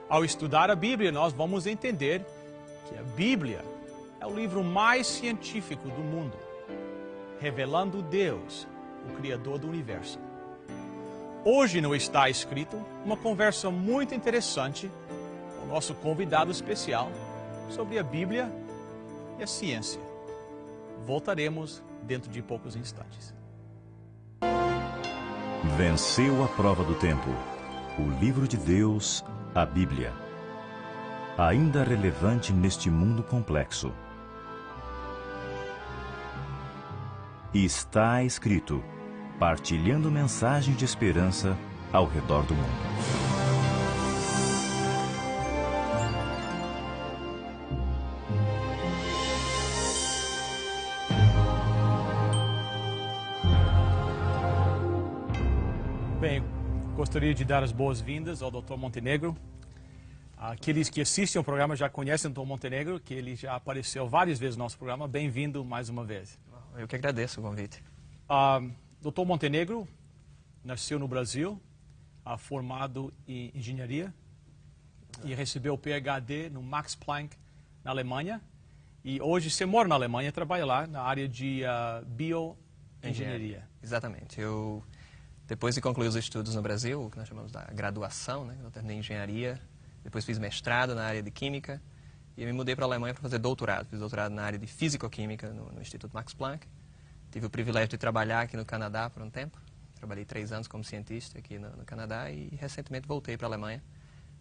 Ao estudar a Bíblia, nós vamos entender que a Bíblia é o livro mais científico do mundo, revelando Deus, o Criador do Universo. Hoje não está escrito uma conversa muito interessante com o nosso convidado especial sobre a Bíblia e a ciência. Voltaremos dentro de poucos instantes. Venceu a prova do tempo. O livro de Deus, a Bíblia. Ainda relevante neste mundo complexo. Está escrito, partilhando mensagem de esperança ao redor do mundo. Bem, gostaria de dar as boas-vindas ao Dr. Montenegro. Aqueles que assistem ao programa já conhecem o Dr. Montenegro, que ele já apareceu várias vezes no nosso programa. Bem-vindo mais uma vez. Eu que agradeço o convite. Dr. Montenegro nasceu no Brasil, formado em engenharia e recebeu o PhD no Max Planck, na Alemanha. E hoje você mora na Alemanha e trabalha lá na área de bioengenharia. Exatamente. Depois de concluir os estudos no Brasil, o que nós chamamos da graduação, né? Eu terminei engenharia, depois fiz mestrado na área de química e eu me mudei para a Alemanha para fazer doutorado. Fiz doutorado na área de físico-química no Instituto Max Planck. Tive o privilégio de trabalhar aqui no Canadá por um tempo. Trabalhei 3 anos como cientista aqui no Canadá e recentemente voltei para a Alemanha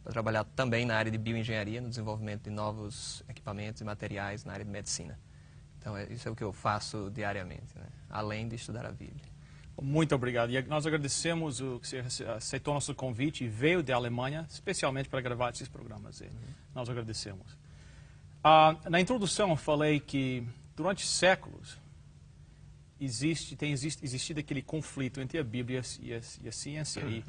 para trabalhar também na área de bioengenharia, no desenvolvimento de novos equipamentos e materiais na área de medicina. Então, isso é o que eu faço diariamente, né? Além de estudar a Bíblia. Muito obrigado. E nós agradecemos que você aceitou nosso convite e veio da Alemanha, especialmente para gravar esses programas. Nós agradecemos. Na introdução, eu falei que durante séculos tem existido aquele conflito entre a Bíblia e a ciência. E,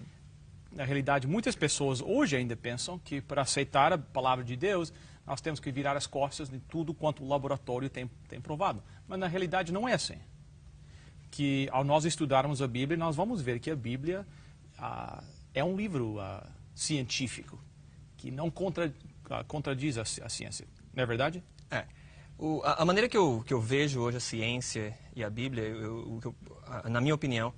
na realidade, muitas pessoas hoje ainda pensam que para aceitar a palavra de Deus, nós temos que virar as costas de tudo quanto o laboratório tem provado. Mas, na realidade, não é assim. Que ao nós estudarmos a Bíblia, nós vamos ver que a Bíblia é um livro científico, que não contradiz a ciência. Não é verdade? É. A maneira que eu vejo hoje a ciência e a Bíblia, na minha opinião,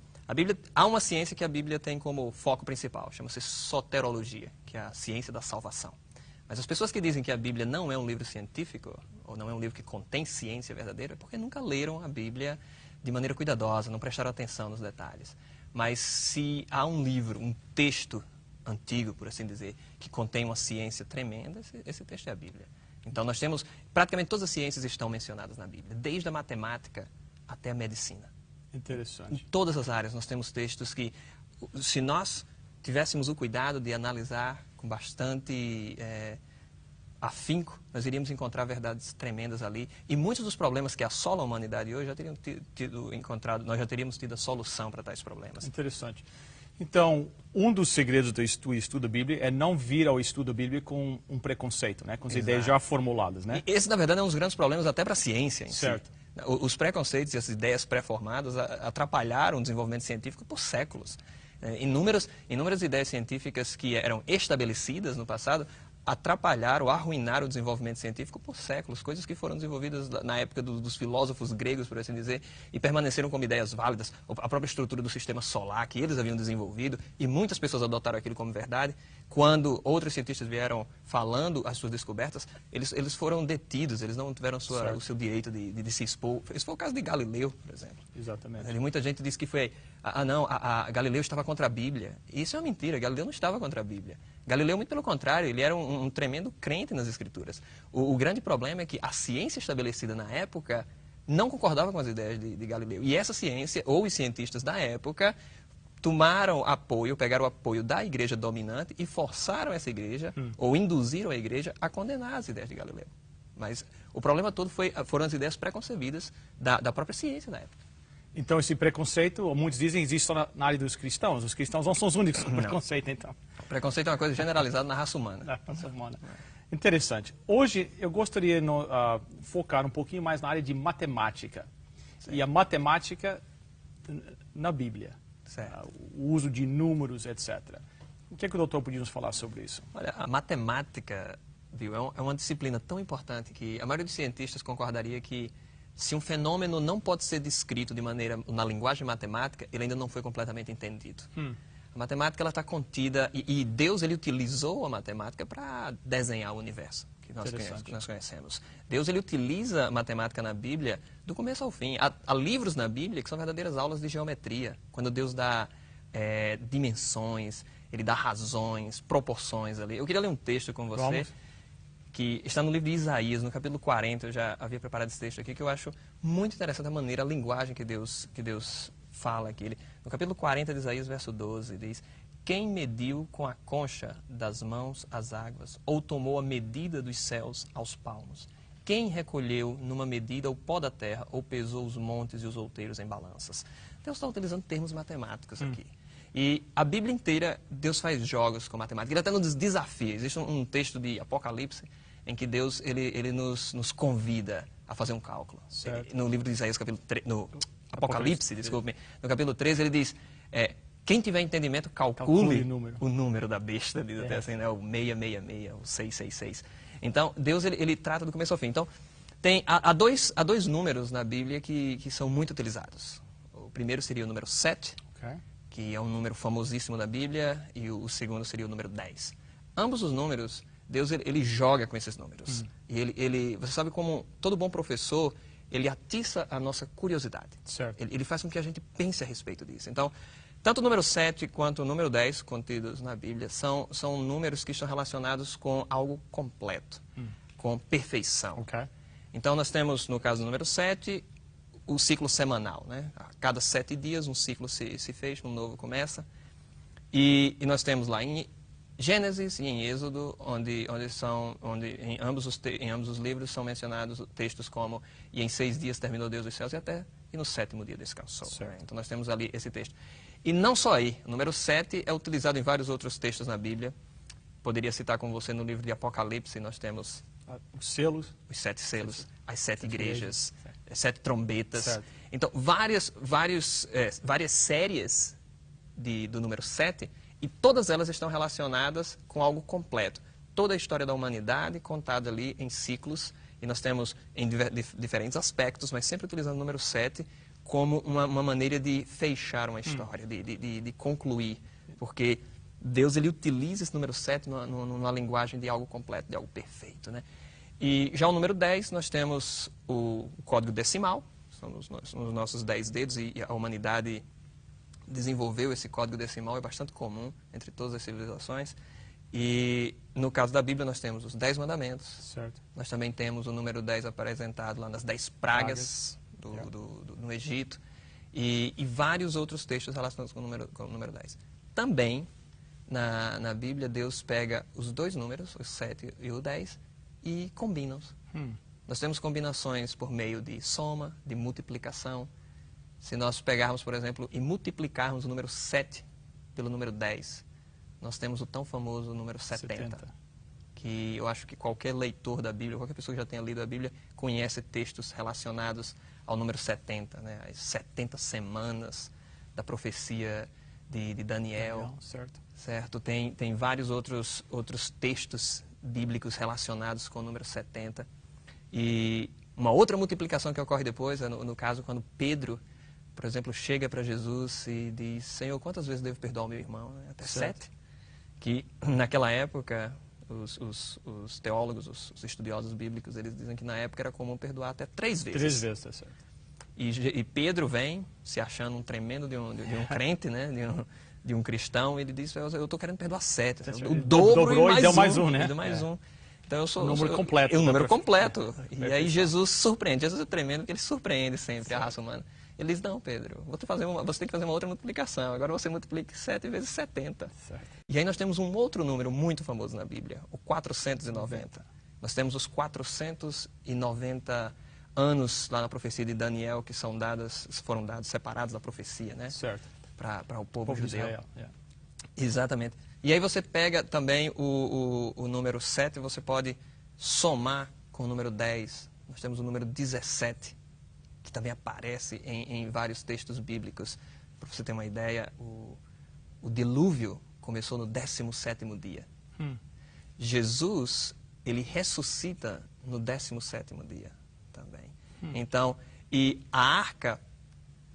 há uma ciência que a Bíblia tem como foco principal, chama-se soterologia, que é a ciência da salvação. Mas as pessoas que dizem que a Bíblia não é um livro científico, ou não é um livro que contém ciência verdadeira, é porque nunca leram a Bíblia de maneira cuidadosa, não prestaram atenção nos detalhes. Mas se há um livro, um texto antigo, por assim dizer, que contém uma ciência tremenda, esse texto é a Bíblia. Então nós temos, praticamente todas as ciências estão mencionadas na Bíblia, desde a matemática até a medicina. Interessante. Em todas as áreas nós temos textos que, se nós tivéssemos o cuidado de analisar com bastante afinco, nós iríamos encontrar verdades tremendas ali. E muitos dos problemas que assolam a humanidade hoje nós já teríamos tido a solução para tais problemas. Interessante. Então, um dos segredos do estudo da Bíblia é não vir ao estudo da Bíblia com um preconceito, né? Com as ideias já formuladas, né? E esse, na verdade, é um dos grandes problemas até para a ciência em certo. Si. Os preconceitos e as ideias pré-formadas atrapalharam o desenvolvimento científico por séculos. Inúmeras ideias científicas que eram estabelecidas no passado atrapalhar ou arruinar o desenvolvimento científico por séculos, coisas que foram desenvolvidas na época dos filósofos gregos, por assim dizer, e permaneceram como ideias válidas, a própria estrutura do sistema solar que eles haviam desenvolvido, e muitas pessoas adotaram aquilo como verdade. Quando outros cientistas vieram falando as suas descobertas, eles foram detidos, eles não tiveram o seu direito de se expor. Esse foi o caso de Galileu, por exemplo. Exatamente. Muita gente diz que foi, Galileu estava contra a Bíblia. Isso é uma mentira, Galileu não estava contra a Bíblia. Galileu, muito pelo contrário, ele era um tremendo crente nas Escrituras. O grande problema é que a ciência estabelecida na época não concordava com as ideias de Galileu. E essa ciência, ou os cientistas da época, pegaram o apoio da igreja dominante e forçaram essa igreja, ou induziram a igreja a condenar as ideias de Galileu. Mas o problema todo foram as ideias preconcebidas da própria ciência da época. Então esse preconceito, muitos dizem, existe só na área dos cristãos. Os cristãos não são os únicos com preconceito, então. O preconceito é uma coisa generalizada na raça humana. Na raça humana. Interessante. Hoje eu gostaria de focar um pouquinho mais na área de matemática. Sim. E a matemática na Bíblia. O uso de números, etc. O que é que o doutor podia nos falar sobre isso? Olha, a matemática, viu, é uma disciplina tão importante que a maioria dos cientistas concordaria que se um fenômeno não pode ser descrito de maneira na linguagem matemática, ele ainda não foi completamente entendido. A matemática ela está contida e Deus ele utilizou a matemática para desenhar o universo que nós conhecemos. Deus ele utiliza a matemática na Bíblia do começo ao fim. Há livros na Bíblia que são verdadeiras aulas de geometria, quando Deus dá dimensões, ele dá razões, proporções ali. Eu queria ler um texto com você. Vamos. Que está no livro de Isaías, no capítulo 40, eu já havia preparado esse texto aqui, que eu acho muito interessante a maneira, a linguagem que Deus fala aqui. No capítulo 40 de Isaías, verso 12, diz: quem mediu com a concha das mãos as águas, ou tomou a medida dos céus aos palmos? Quem recolheu numa medida o pó da terra, ou pesou os montes e os outeiros em balanças? Deus está utilizando termos matemáticos aqui. E a Bíblia inteira, Deus faz jogos com matemática. Ele até nos desafia. Existe um texto de Apocalipse em que Deus ele nos convida a fazer um cálculo. No livro de Isaías, no Apocalipse, desculpe, no capítulo 13, ele diz, quem tiver entendimento, calcule o número da besta, diz até assim, né, o 666, o 666. Então, Deus ele trata do começo ao fim. Então, há dois números na Bíblia que são muito utilizados. O primeiro seria o número 7, que é um número famosíssimo da Bíblia, e o segundo seria o número 10. Ambos os números, Deus ele joga com esses números. E você sabe como todo bom professor, ele atiça a nossa curiosidade. Ele faz com que a gente pense a respeito disso. Então, tanto o número 7 quanto o número 10 contidos na Bíblia são números que estão relacionados com algo completo, com perfeição. Então, nós temos, no caso do número 7, o ciclo semanal, né? A cada 7 dias um ciclo se fecha, um novo começa. E nós temos lá em Gênesis e em Êxodo, onde em ambos os livros são mencionados textos como: e em 6 dias terminou Deus os céus e a terra, e no 7º dia descansou. Né? Então nós temos ali esse texto. E não só aí, o número 7 é utilizado em vários outros textos na Bíblia. Poderia citar com você no livro de Apocalipse, nós temos os selos, os 7 selos, as 7 igrejas, 7 trombetas. Então, várias séries do número 7, e todas elas estão relacionadas com algo completo. Toda a história da humanidade contada ali em ciclos, e nós temos em diferentes aspectos, mas sempre utilizando o número 7 como uma maneira de fechar uma história, de concluir. Porque Deus ele utiliza esse número 7 numa linguagem de algo completo, de algo perfeito, né? E já o número 10, nós temos o código decimal, são os nossos 10 dedos, e a humanidade desenvolveu esse código decimal, é bastante comum entre todas as civilizações. E no caso da Bíblia nós temos os 10 mandamentos, nós também temos o número 10 apresentado lá nas 10 pragas no Egito, e vários outros textos relacionados com o número 10. Também, na Bíblia, Deus pega os dois números, o 7 e o 10, e combina-os. Nós temos combinações por meio de soma, de multiplicação. Se nós pegarmos, por exemplo, e multiplicarmos o número 7 pelo número 10, nós temos o tão famoso número 70. Que eu acho que qualquer leitor da Bíblia, qualquer pessoa que já tenha lido a Bíblia, conhece textos relacionados ao número 70, né? As 70 semanas da profecia de Daniel. Certo? Tem vários outros textos bíblicos relacionados com o número 70. E uma outra multiplicação que ocorre depois é no caso quando Pedro, por exemplo, chega para Jesus e diz: Senhor, quantas vezes devo perdoar o meu irmão? Até 7. Que naquela época, os teólogos, os estudiosos bíblicos, eles dizem que na época era comum perdoar até 3 vezes. 3 vezes, tá certo. E Pedro vem, se achando um tremendo de um crente, né? De um cristão, ele diz: eu estou querendo perdoar 7. O dobro e deu mais um, né? Então eu sou o número completo. É um número completo. E aí Jesus surpreende. Jesus é tremendo porque ele surpreende sempre a raça humana. Ele diz: não, Pedro, você tem que fazer uma outra multiplicação. Agora você multiplique 7 vezes 70. E aí nós temos um outro número muito famoso na Bíblia, o 490. Nós temos os 490 anos lá na profecia de Daniel que foram dados separados da profecia, né? Para o povo judeu. Israel. Exatamente. E aí você pega também o número 7, você pode somar com o número 10. Nós temos o número 17, que também aparece em vários textos bíblicos. Para você ter uma ideia, o dilúvio começou no 17º dia. Jesus, ele ressuscita no 17º dia também. Então, e a arca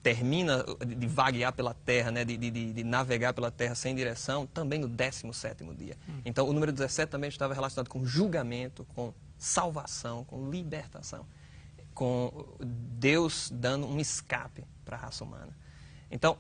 termina de vaguear pela terra, né, de navegar pela terra sem direção, também no 17º dia. Então, o número 17 também estava relacionado com julgamento, com salvação, com libertação, com Deus dando um escape para a raça humana. Então,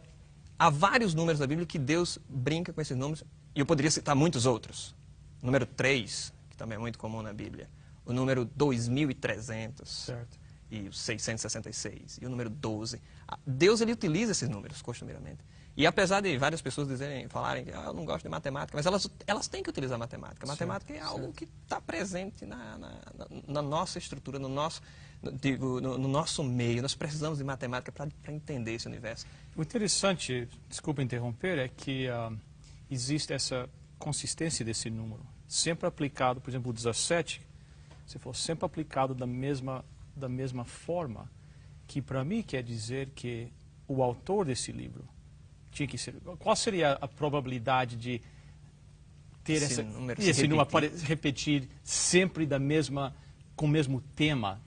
há vários números da Bíblia que Deus brinca com esses números, e eu poderia citar muitos outros. O número 3, que também é muito comum na Bíblia. O número 2300. Certo. E o 666. E o número 12. Deus, ele utiliza esses números, costumeiramente. E apesar de várias pessoas falarem que eu não gosto de matemática, mas elas têm que utilizar matemática. Matemática é algo que está presente na nossa estrutura, no nosso meio. Nós precisamos de matemática para entender esse universo. O interessante, desculpa interromper, é que existe essa consistência desse número. Sempre aplicado, por exemplo, o 17, se for sempre aplicado da mesma forma, que para mim quer dizer que o autor desse livro tinha que ser... Qual seria a probabilidade de ter esse número repetir sempre com o mesmo tema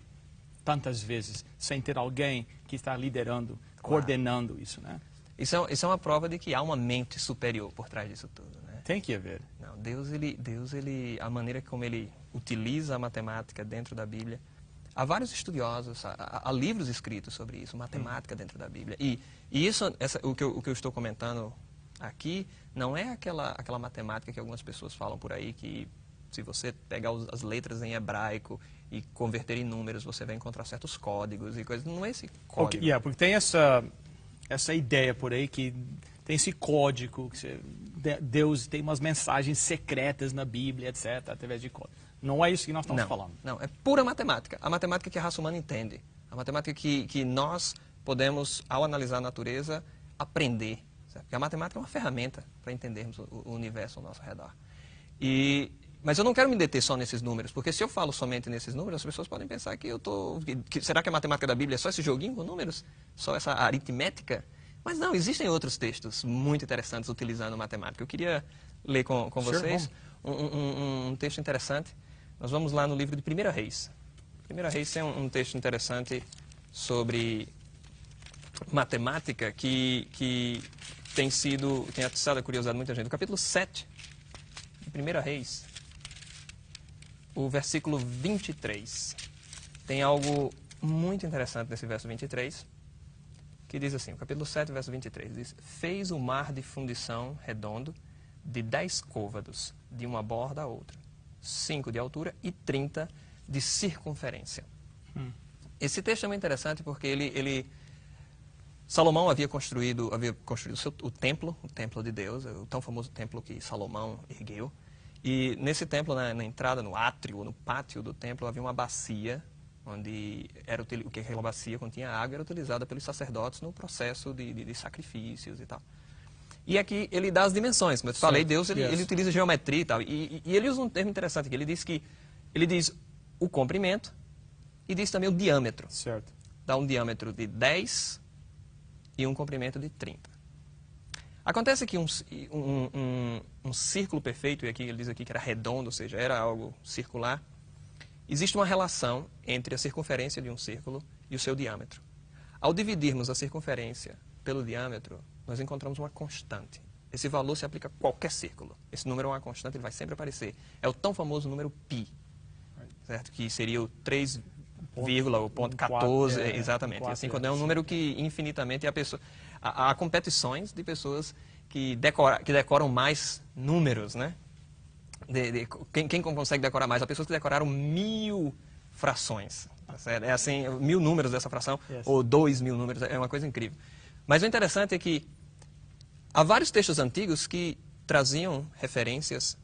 tantas vezes, sem ter alguém que está liderando, coordenando isso, né? Isso é uma prova de que há uma mente superior por trás disso tudo, né? Tem que haver. Não, Deus, a maneira como ele utiliza a matemática dentro da Bíblia, há vários estudiosos, há livros escritos sobre isso, matemática dentro da Bíblia. E isso, o que eu estou comentando aqui, não é aquela matemática que algumas pessoas falam por aí, que se você pegar as letras em hebraico e converter em números, você vai encontrar certos códigos e coisas. Não é esse código. Porque tem essa ideia por aí que tem esse código, que Deus tem umas mensagens secretas na Bíblia, etc., através de código. Não é isso que nós estamos falando. Não, é pura matemática. A matemática que a raça humana entende. A matemática que nós podemos, ao analisar a natureza, aprender. Certo? Porque a matemática é uma ferramenta para entendermos o universo ao nosso redor. Mas eu não quero me deter só nesses números, porque se eu falo somente nesses números, as pessoas podem pensar que será que a matemática da Bíblia é só esse joguinho com números? Só essa aritmética? Mas não, existem outros textos muito interessantes utilizando matemática. Eu queria ler com vocês um texto interessante. Nós vamos lá no livro de 1 Reis. 1 Reis tem um texto interessante sobre matemática que tem atiçado a curiosidade de muita gente. No capítulo 7 de 1 Reis, o versículo 23. Tem algo muito interessante nesse verso 23, que diz assim, o capítulo 7, verso 23, diz: fez o mar de fundição redondo de 10 côvados, de uma borda a outra, 5 de altura e 30 de circunferência. Esse texto é muito interessante porque Salomão havia construído o templo de Deus, o tão famoso templo que Salomão ergueu. E nesse templo, na entrada, no átrio, ou no pátio do templo, havia uma bacia, onde aquela bacia continha água, era utilizada pelos sacerdotes no processo de sacrifícios e tal. E aqui ele dá as dimensões, como eu falei, Deus ele utiliza geometria e tal. E ele usa um termo interessante aqui, ele diz o comprimento e diz também o diâmetro. Certo. Dá um diâmetro de 10 e um comprimento de 30. Acontece que um círculo perfeito, e aqui ele diz aqui que era redondo, ou seja, era algo circular, existe uma relação entre a circunferência de um círculo e o seu diâmetro. Ao dividirmos a circunferência pelo diâmetro, nós encontramos uma constante. Esse valor se aplica a qualquer círculo. Esse número é uma constante, ele vai sempre aparecer. É o tão famoso número π, certo? Que seria o 3,14, exatamente. Assim, quando é um número que infinitamente há competições de pessoas que decoram mais números, né? Quem consegue decorar mais? Há pessoas que decoraram 1000 frações. Tá certo? É assim, 1000 números dessa fração, ou 2000 números, é uma coisa incrível. Mas o interessante é que há vários textos antigos que traziam referências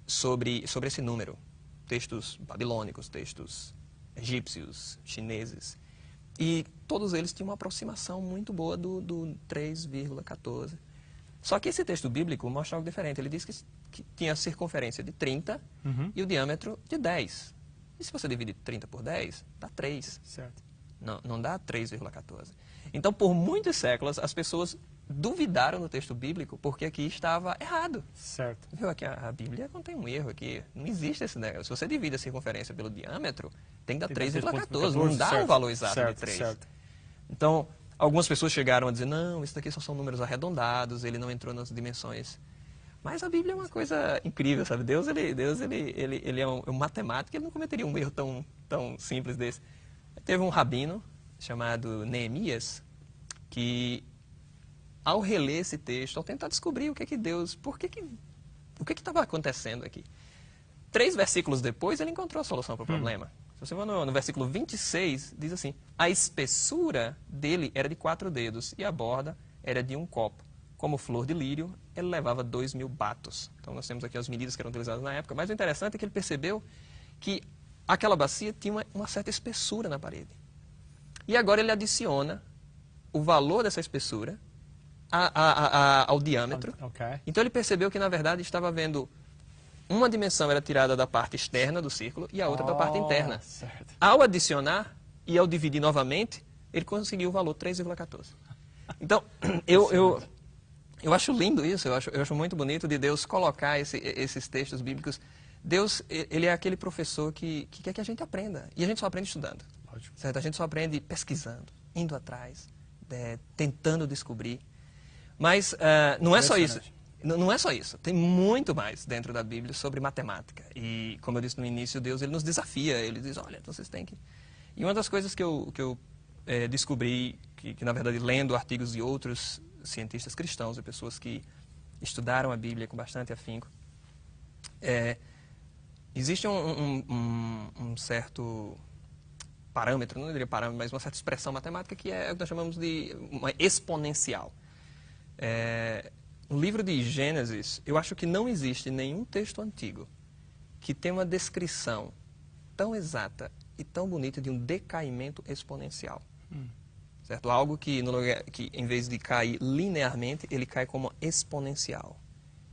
sobre esse número. Textos babilônicos, textos egípcios, chineses. E todos eles tinham uma aproximação muito boa do 3,14. Só que esse texto bíblico mostra algo diferente. Ele diz que tinha a circunferência de 30 e o diâmetro de 10. E se você divide 30 por 10, dá 3. Certo. Não dá 3,14. Então, por muitos séculos, as pessoas duvidaram do texto bíblico porque aqui estava errado. Certo. Viu, aqui a Bíblia não tem um erro aqui. Não existe esse negócio. Se você divide a circunferência pelo diâmetro, tem que dar 3,14. Não dá um valor exato de 3. Certo. Então, algumas pessoas chegaram a dizer, não, isso daqui só são números arredondados, ele não entrou nas dimensões. Mas a Bíblia é uma coisa incrível, sabe? Deus ele é um matemático, ele não cometeria um erro tão simples desse. Teve um rabino chamado Neemias, que ao reler esse texto, ao tentar descobrir o que Deus, o que estava acontecendo aqui. 3 versículos depois, ele encontrou a solução para o problema. Se você for no versículo 26, diz assim, a espessura dele era de 4 dedos e a borda era de 1 copo. Como flor de lírio, ele levava 2.000 batos. Então nós temos aqui as medidas que eram utilizadas na época, mas o interessante é que ele percebeu que aquela bacia tinha uma certa espessura na parede. E agora ele adiciona o valor dessa espessura ao diâmetro. Okay. Então ele percebeu que, na verdade, estava havendo uma dimensão era tirada da parte externa do círculo e a outra da parte interna. Certo. Ao adicionar e ao dividir novamente, ele conseguiu o valor 3,14. Então, eu acho lindo isso, eu acho muito bonito de Deus colocar esses textos bíblicos. Deus, ele é aquele professor que quer que a gente aprenda. E a gente só aprende estudando. Certo? A gente só aprende pesquisando, indo atrás, tentando descobrir. Mas não é só isso. Não é só isso. Tem muito mais dentro da Bíblia sobre matemática. E, como eu disse no início, Deus ele nos desafia. Ele diz, olha, vocês têm que... E uma das coisas que eu descobri, que na verdade lendo artigos de outros cientistas cristãos e pessoas que estudaram a Bíblia com bastante afinco, existe um certo parâmetro, não diria parâmetro, mas uma certa expressão matemática que é o que nós chamamos de uma exponencial. No livro de Gênesis, eu acho que não existe nenhum texto antigo que tenha uma descrição tão exata e tão bonita de um decaimento exponencial. Certo? Algo que, em vez de cair linearmente, ele cai como exponencial.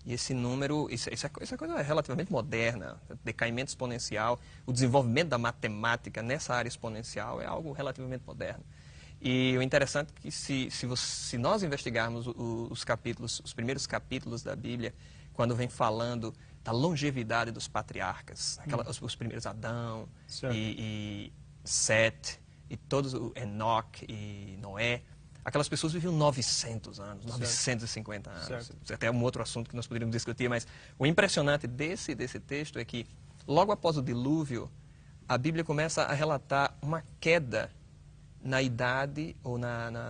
E esse número, essa coisa é relativamente moderna, decaimento exponencial, o desenvolvimento da matemática nessa área exponencial é algo relativamente moderno. E o interessante é que se nós investigarmos os primeiros capítulos da Bíblia, quando vem falando da longevidade dos patriarcas, os primeiros Adão e Sete, e todos, Enoque e Noé, aquelas pessoas viviam 900 anos, 950 anos. Certo. Até um outro assunto que nós poderíamos discutir, mas o impressionante desse texto é que, logo após o dilúvio, a Bíblia começa a relatar uma queda na idade ou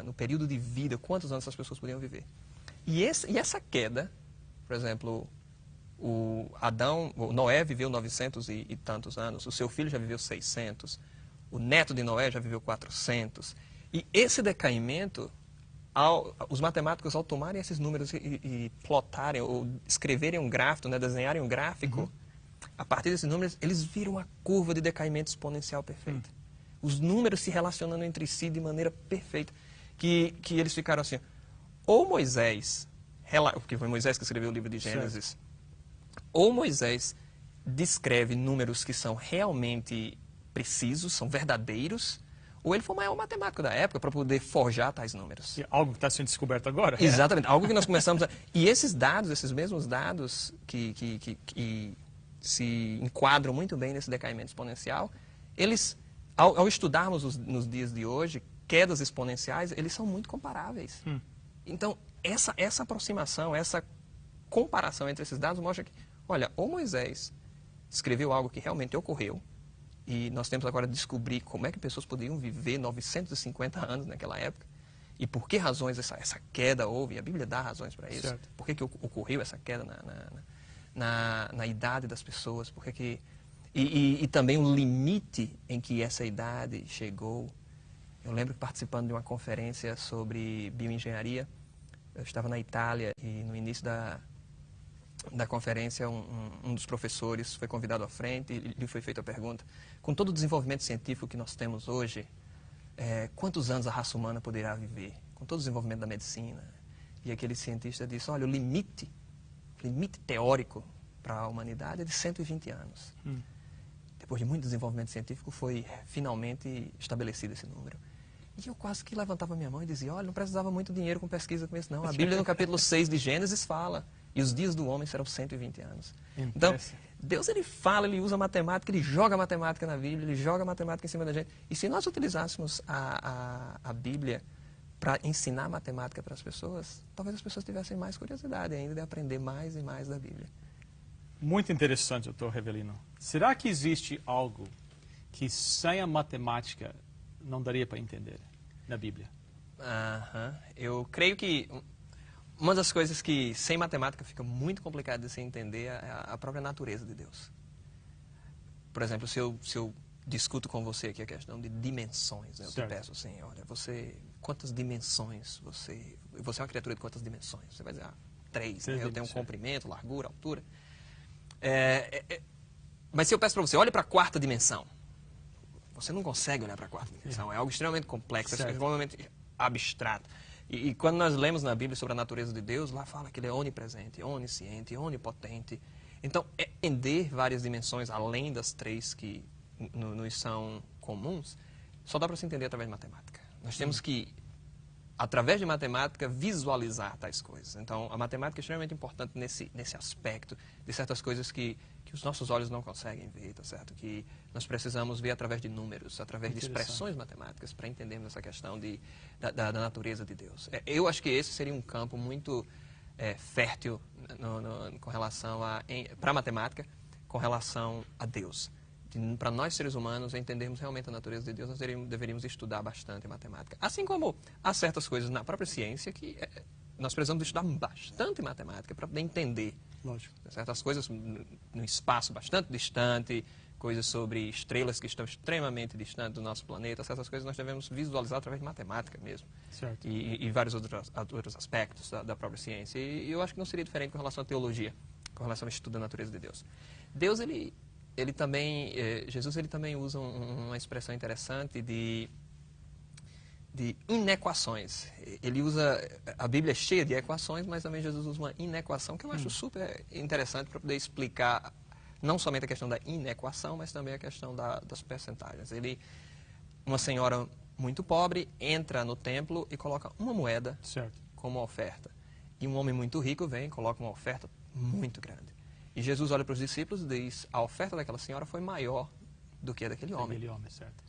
no período de vida, quantos anos essas pessoas podiam viver. E essa queda, por exemplo, o Noé viveu 900 e tantos anos, o seu filho já viveu 600, o neto de Noé já viveu 400. E esse decaimento, os matemáticos, ao tomarem esses números e plotarem, ou escreverem um gráfico, desenharem um gráfico, a partir desses números, eles viram a curva de decaimento exponencial perfeita. Os números se relacionando entre si de maneira perfeita, que eles ficaram assim, ou Moisés, porque foi Moisés que escreveu o livro de Gênesis, ou Moisés descreve números que são realmente precisos, são verdadeiros, ou ele foi o maior matemático da época para poder forjar tais números. E algo que está sendo descoberto agora. Exatamente, algo que nós começamos a... E esses mesmos dados que se enquadram muito bem nesse decaimento exponencial, eles, ao estudarmos nos dias de hoje, quedas exponenciais, eles são muito comparáveis. Então, essa aproximação, essa comparação entre esses dados mostra que, olha, ou Moisés escreveu algo que realmente ocorreu, e nós temos agora de descobrir como é que pessoas poderiam viver 950 anos naquela época, e por que razões essa queda houve, e a Bíblia dá razões para isso. Certo. Por que ocorreu essa queda na idade das pessoas, e também o limite em que essa idade chegou. Eu lembro que participando de uma conferência sobre bioengenharia, eu estava na Itália e no início da conferência um dos professores foi convidado à frente e lhe foi feita a pergunta: com todo o desenvolvimento científico que nós temos hoje, quantos anos a raça humana poderá viver? Com todo o desenvolvimento da medicina. E aquele cientista disse: olha, o limite teórico para a humanidade é de 120 anos. Depois de muito desenvolvimento científico, foi finalmente estabelecido esse número. E eu quase que levantava minha mão e dizia, olha, não precisava muito dinheiro com pesquisa como isso, não. A Bíblia, no capítulo 6 de Gênesis, fala, e os dias do homem serão 120 anos. Então, Deus, ele fala, ele usa matemática, ele joga matemática na Bíblia, ele joga matemática em cima da gente. E se nós utilizássemos a Bíblia para ensinar matemática para as pessoas, talvez as pessoas tivessem mais curiosidade ainda de aprender mais e mais da Bíblia. Muito interessante, doutor Revelino. Será que existe algo que sem a matemática não daria para entender na Bíblia? Eu creio que uma das coisas que sem matemática fica muito complicado de se entender é a própria natureza de Deus. Por exemplo, se eu discuto com você aqui a questão de dimensões, né? Eu te peço assim, olha, quantas dimensões você é uma criatura de quantas dimensões? Você vai dizer, 3, né? Eu tenho um comprimento, largura, altura. Mas se eu peço para você, olhe para a quarta dimensão, você não consegue olhar para a quarta dimensão. É algo extremamente complexo, é extremamente abstrato. E quando nós lemos na Bíblia sobre a natureza de Deus, lá fala que ele é onipresente, onisciente, onipotente. Então, entender várias dimensões além das 3 que nos são comuns, só dá para se entender através de matemática. Nós temos que, através de matemática, visualizar tais coisas. Então, a matemática é extremamente importante nesse aspecto de certas coisas que os nossos olhos não conseguem ver, tá certo? Que nós precisamos ver através de números, através de expressões matemáticas, para entendermos essa questão da natureza de Deus. Eu acho que esse seria um campo muito fértil com relação para a matemática, com relação a Deus. Para nós, seres humanos, entendermos realmente a natureza de Deus, nós deveríamos estudar bastante a matemática. Assim como há certas coisas na própria ciência que nós precisamos estudar bastante matemática para poder entender. Lógico. Certas coisas no espaço bastante distante, coisas sobre estrelas que estão extremamente distantes do nosso planeta, essas coisas nós devemos visualizar através de matemática mesmo. Certo. E vários outros aspectos da própria ciência. E eu acho que não seria diferente com relação à teologia, com relação ao estudo da natureza de Deus. Deus, ele também, Jesus, ele também usa uma expressão interessante de inequações. Ele usa, a Bíblia é cheia de equações, mas também Jesus usa uma inequação que eu acho super interessante para poder explicar não somente a questão da inequação, mas também a questão das percentagens. Uma senhora muito pobre entra no templo e coloca uma moeda como oferta. E um homem muito rico vem e coloca uma oferta muito grande. E Jesus olha para os discípulos e diz, a oferta daquela senhora foi maior do que a daquele homem. Certo.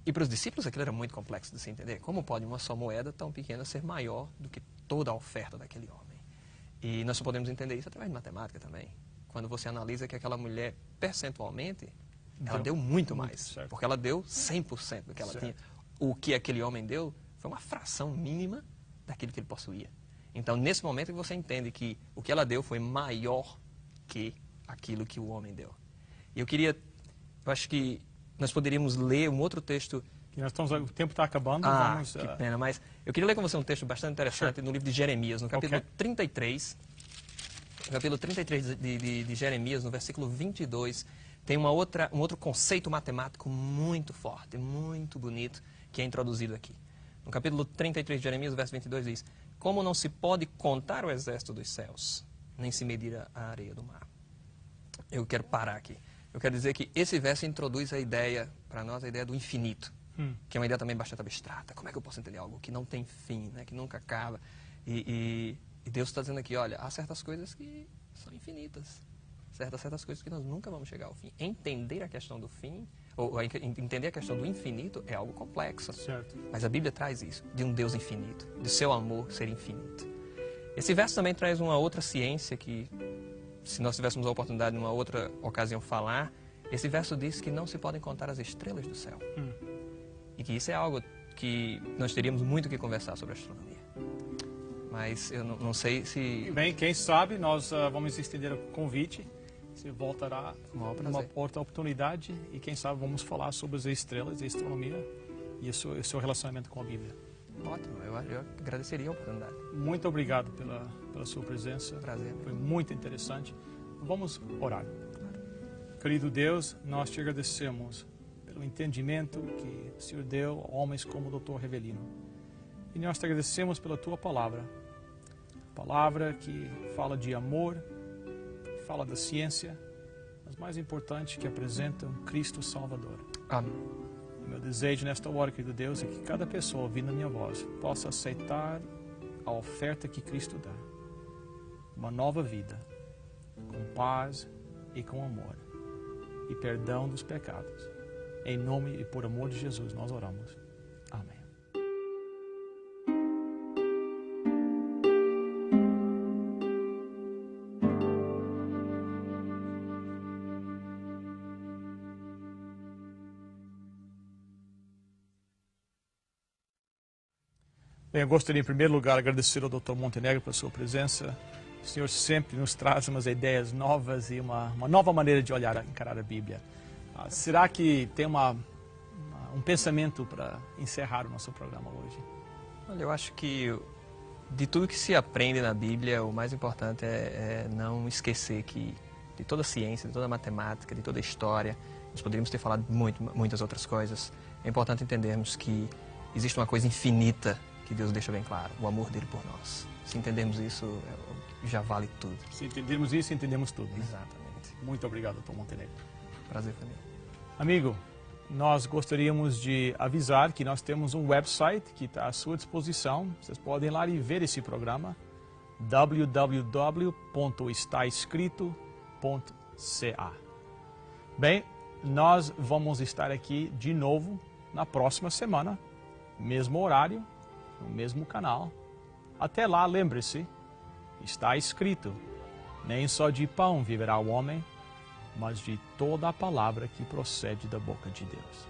E para os discípulos aquilo era muito complexo de se entender. Como pode uma só moeda tão pequena ser maior do que toda a oferta daquele homem? E nós só podemos entender isso através de matemática também. Quando você analisa que aquela mulher, percentualmente, ela deu muito mais. Porque ela deu 100% do que ela tinha. O que aquele homem deu foi uma fração mínima daquilo que ele possuía. Então, nesse momento, você entende que o que ela deu foi maior que aquilo que o homem deu. E eu acho que nós poderíamos ler um outro texto. O tempo está acabando. Que pena, mas eu queria ler com você um texo bastante interessante no livro de Jeremias, no capítulo 33. No capítulo 33 de Jeremias, no versículo 22, tem um outro conceito matemático muito forte, muito bonito, que é introduzido aqui. No capítulo 33 de Jeremias, verso 22 diz, como não se pode contar o exército dos céus, nem se medir a areia do mar. Eu quero parar aqui. Eu quero dizer que esse verso introduz a ideia, para nós, a ideia do infinito, que é uma ideia também bastante abstrata. Como é que eu posso entender algo que não tem fim, né, que nunca acaba? E Deus está dizendo aqui, olha, há certas coisas que são infinitas, certas coisas que nós nunca vamos chegar ao fim. Entender a questão do fim, ou entender a questão do infinito é algo complexo. Certo. Mas a Bíblia traz isso, de um Deus infinito, de seu amor ser infinito. Esse verso também traz uma outra ciência que, se nós tivéssemos a oportunidade de uma outra ocasião falar, esse verso diz que não se podem contar as estrelas do céu. E que isso é algo que nós teríamos muito que conversar sobre astronomia. Mas eu não sei se... Bem, quem sabe nós vamos estender o convite. Você voltará numa outra oportunidade e quem sabe vamos falar sobre as estrelas, a astronomia e o seu relacionamento com a Bíblia. Ótimo, eu agradeceria a oportunidade. Muito obrigado pela sua presença. Prazer. Foi muito interessante. Vamos orar. Querido Deus, nós te agradecemos pelo entendimento que o Senhor deu a homens como o Dr. Revelino. E nós te agradecemos pela tua palavra. Palavra que fala de amor, fala da ciência, mas mais importante, que apresenta um Cristo Salvador. Amém. Meu desejo nesta hora, querido Deus, é que cada pessoa ouvindo a minha voz possa aceitar a oferta que Cristo dá. Uma nova vida, com paz e com amor, e perdão dos pecados. Em nome e por amor de Jesus nós oramos. Amém. Bem, eu gostaria, em primeiro lugar, agradecer ao Dr. Montenegro pela sua presença. O Senhor sempre nos traz umas ideias novas e uma nova maneira de encarar a Bíblia. Será que tem um pensamento para encerrar o nosso programa hoje? Olha, eu acho que de tudo que se aprende na Bíblia, o mais importante é não esquecer que de toda a ciência, de toda a matemática, de toda a história, nós poderíamos ter falado muitas outras coisas. É importante entendermos que existe uma coisa infinita que Deus deixa bem claro, o amor dele por nós. Se entendermos isso, já vale tudo. Se entendermos isso, entendemos tudo. Né? Exatamente. Muito obrigado, Dr. Montenegro. Prazer para mim. Amigo, nós gostaríamos de avisar que nós temos um website que está à sua disposição. Vocês podem ir lá e ver esse programa, www.estaescrito.ca. Bem, nós vamos estar aqui de novo na próxima semana, mesmo horário, no mesmo canal. Até lá, lembre-se, está escrito, nem só de pão viverá o homem, mas de toda a palavra que procede da boca de Deus.